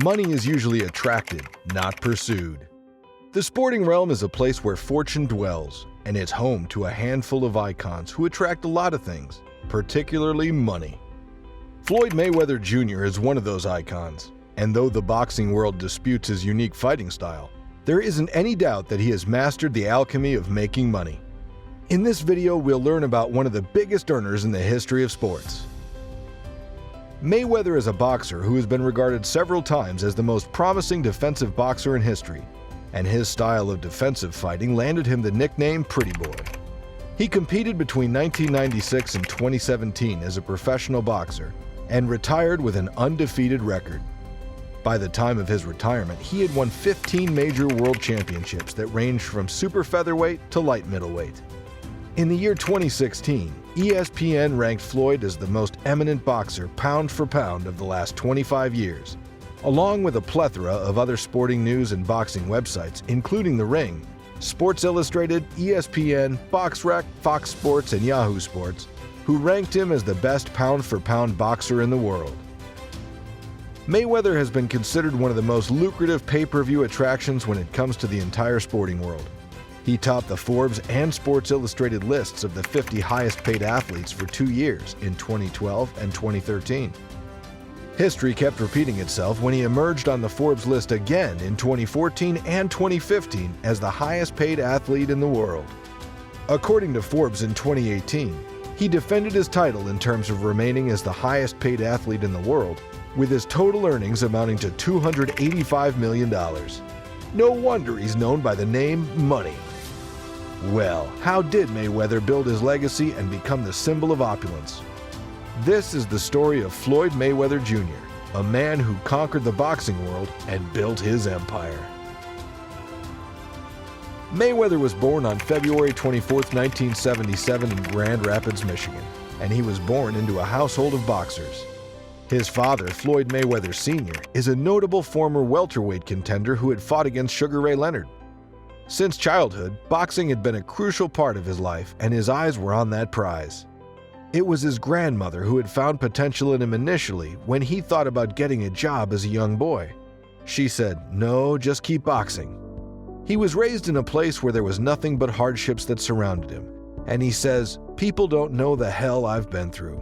Money is usually attracted, not pursued. The sporting realm is a place where fortune dwells, and it's home to a handful of icons who attract a lot of things, particularly money. Floyd Mayweather Jr. is one of those icons, and though the boxing world disputes his unique fighting style, there isn't any doubt that he has mastered the alchemy of making money. In this video, we'll learn about one of the biggest earners in the history of sports. Mayweather is a boxer who has been regarded several times as the most promising defensive boxer in history, and his style of defensive fighting landed him the nickname Pretty Boy. He competed between 1996 and 2017 as a professional boxer and retired with an undefeated record. By the time of his retirement, he had won 15 major world championships that ranged from super featherweight to light middleweight. In the year 2016, ESPN ranked Floyd as the most eminent boxer pound for pound of the last 25 years, along with a plethora of other sporting news and boxing websites, including The Ring, Sports Illustrated, ESPN, BoxRec, Fox Sports, and Yahoo Sports, who ranked him as the best pound for pound boxer in the world. Mayweather has been considered one of the most lucrative pay-per-view attractions when it comes to the entire sporting world. He topped the Forbes and Sports Illustrated lists of the 50 highest-paid athletes for 2 years in 2012 and 2013. History kept repeating itself when he emerged on the Forbes list again in 2014 and 2015 as the highest-paid athlete in the world. According to Forbes in 2018, he defended his title in terms of remaining as the highest-paid athlete in the world, with his total earnings amounting to $285 million. No wonder he's known by the name Money. Well, how did Mayweather build his legacy and become the symbol of opulence? This is the story of Floyd Mayweather Jr., a man who conquered the boxing world and built his empire. Mayweather was born on February 24, 1977 in Grand Rapids, Michigan, and he was born into a household of boxers. His father, Floyd Mayweather Sr., is a notable former welterweight contender who had fought against Sugar Ray Leonard. Since childhood, boxing had been a crucial part of his life, and his eyes were on that prize. It was his grandmother who had found potential in him initially when he thought about getting a job as a young boy. She said, "No, just keep boxing." He was raised in a place where there was nothing but hardships that surrounded him, and he says, "People don't know the hell I've been through."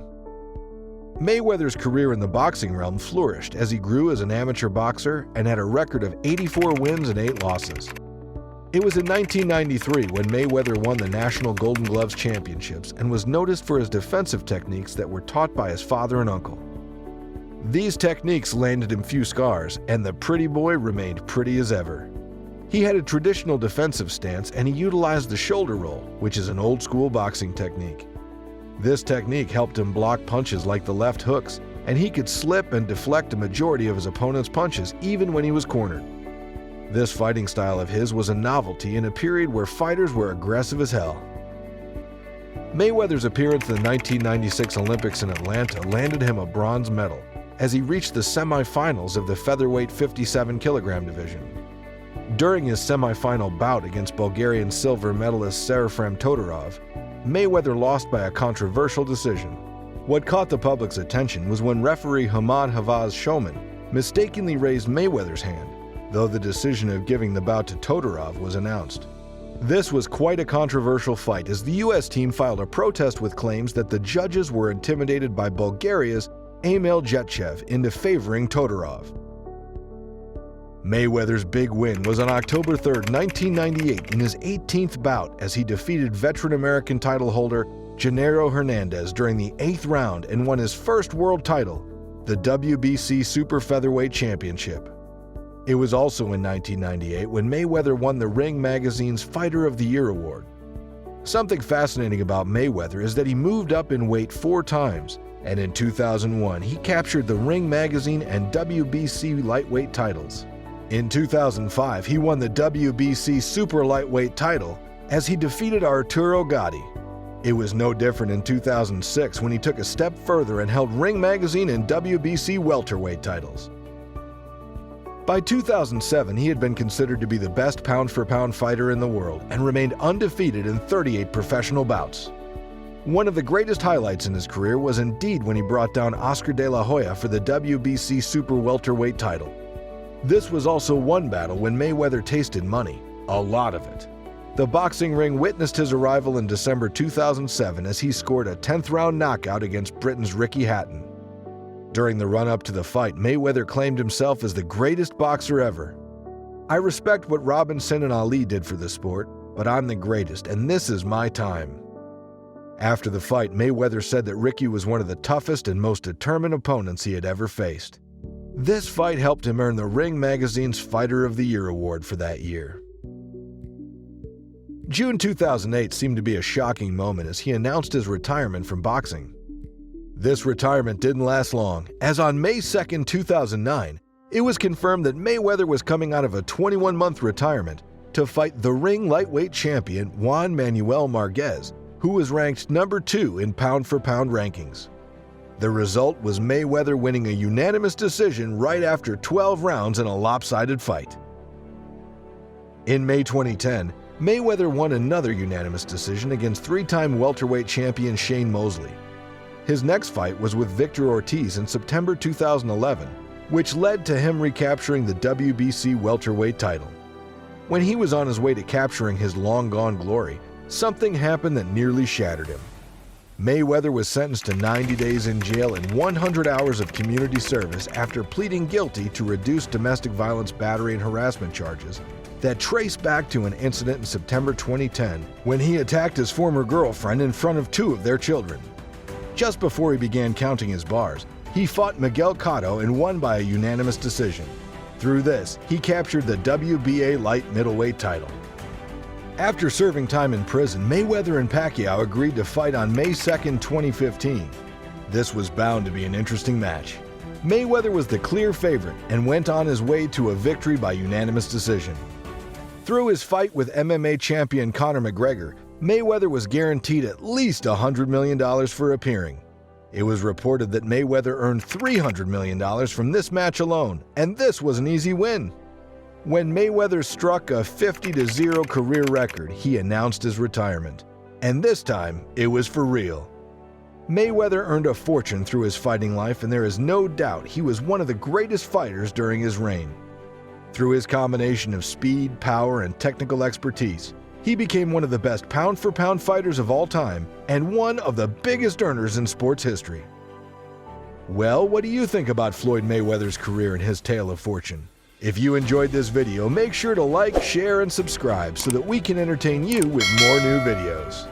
Mayweather's career in the boxing realm flourished as he grew as an amateur boxer and had a record of 84 wins and 8 losses. It was in 1993 when Mayweather won the National Golden Gloves Championships and was noticed for his defensive techniques that were taught by his father and uncle. These techniques landed him few scars, and the Pretty Boy remained pretty as ever. He had a traditional defensive stance, and he utilized the shoulder roll, which is an old-school boxing technique. This technique helped him block punches like the left hooks, and he could slip and deflect a majority of his opponent's punches even when he was cornered. This fighting style of his was a novelty in a period where fighters were aggressive as hell. Mayweather's appearance in the 1996 Olympics in Atlanta landed him a bronze medal as he reached the semifinals of the featherweight 57-kilogram division. During his semifinal bout against Bulgarian silver medalist Serafim Todorov, Mayweather lost by a controversial decision. What caught the public's attention was when referee Hamad Havaz Shoman mistakenly raised Mayweather's hand, though the decision of giving the bout to Todorov was announced. This was quite a controversial fight as the U.S. team filed a protest with claims that the judges were intimidated by Bulgaria's Emil Jetchev into favoring Todorov. Mayweather's big win was on October 3, 1998 in his 18th bout as he defeated veteran American title holder Gennaro Hernandez during the 8th round and won his first world title, the WBC Super Featherweight Championship. It was also in 1998 when Mayweather won the Ring magazine's Fighter of the Year award. Something fascinating about Mayweather is that he moved up in weight 4 times, and in 2001 he captured the Ring magazine and WBC lightweight titles. In 2005, he won the WBC Super Lightweight title as he defeated Arturo Gatti. It was no different in 2006 when he took a step further and held Ring magazine and WBC welterweight titles. By 2007, he had been considered to be the best pound-for-pound fighter in the world and remained undefeated in 38 professional bouts. One of the greatest highlights in his career was indeed when he brought down Oscar De La Hoya for the WBC Super Welterweight title. This was also one battle when Mayweather tasted money, a lot of it. The boxing ring witnessed his arrival in December 2007 as he scored a 10th-round knockout against Britain's Ricky Hatton. During the run-up to the fight, Mayweather claimed himself as the greatest boxer ever. "I respect what Robinson and Ali did for the sport, but I'm the greatest, and this is my time." After the fight, Mayweather said that Ricky was one of the toughest and most determined opponents he had ever faced. This fight helped him earn the Ring magazine's Fighter of the Year award for that year. June 2008 seemed to be a shocking moment as he announced his retirement from boxing. This retirement didn't last long, as on May 2, 2009, it was confirmed that Mayweather was coming out of a 21-month retirement to fight the Ring lightweight champion Juan Manuel Marquez, who was ranked number 2 in pound-for-pound rankings. The result was Mayweather winning a unanimous decision right after 12 rounds in a lopsided fight. In May 2010, Mayweather won another unanimous decision against 3-time welterweight champion Shane Mosley. His next fight was with Victor Ortiz in September 2011, which led to him recapturing the WBC welterweight title. When he was on his way to capturing his long-gone glory, something happened that nearly shattered him. Mayweather was sentenced to 90 days in jail and 100 hours of community service after pleading guilty to reduced domestic violence, battery, and harassment charges that trace back to an incident in September 2010 when he attacked his former girlfriend in front of 2 of their children. Just before he began counting his bars, he fought Miguel Cotto and won by a unanimous decision. Through this, he captured the WBA light middleweight title. After serving time in prison, Mayweather and Pacquiao agreed to fight on May 2, 2015. This was bound to be an interesting match. Mayweather was the clear favorite and went on his way to a victory by unanimous decision. Through his fight with MMA champion Conor McGregor, Mayweather was guaranteed at least $100 million for appearing. It was reported that Mayweather earned $300 million from this match alone, and this was an easy win. When Mayweather struck a 50-0 career record, he announced his retirement. And this time, it was for real. Mayweather earned a fortune through his fighting life, and there is no doubt he was one of the greatest fighters during his reign. Through his combination of speed, power, and technical expertise, he became one of the best pound-for-pound fighters of all time and one of the biggest earners in sports history. Well, what do you think about Floyd Mayweather's career and his tale of fortune? If you enjoyed this video, make sure to like, share, and subscribe so that we can entertain you with more new videos.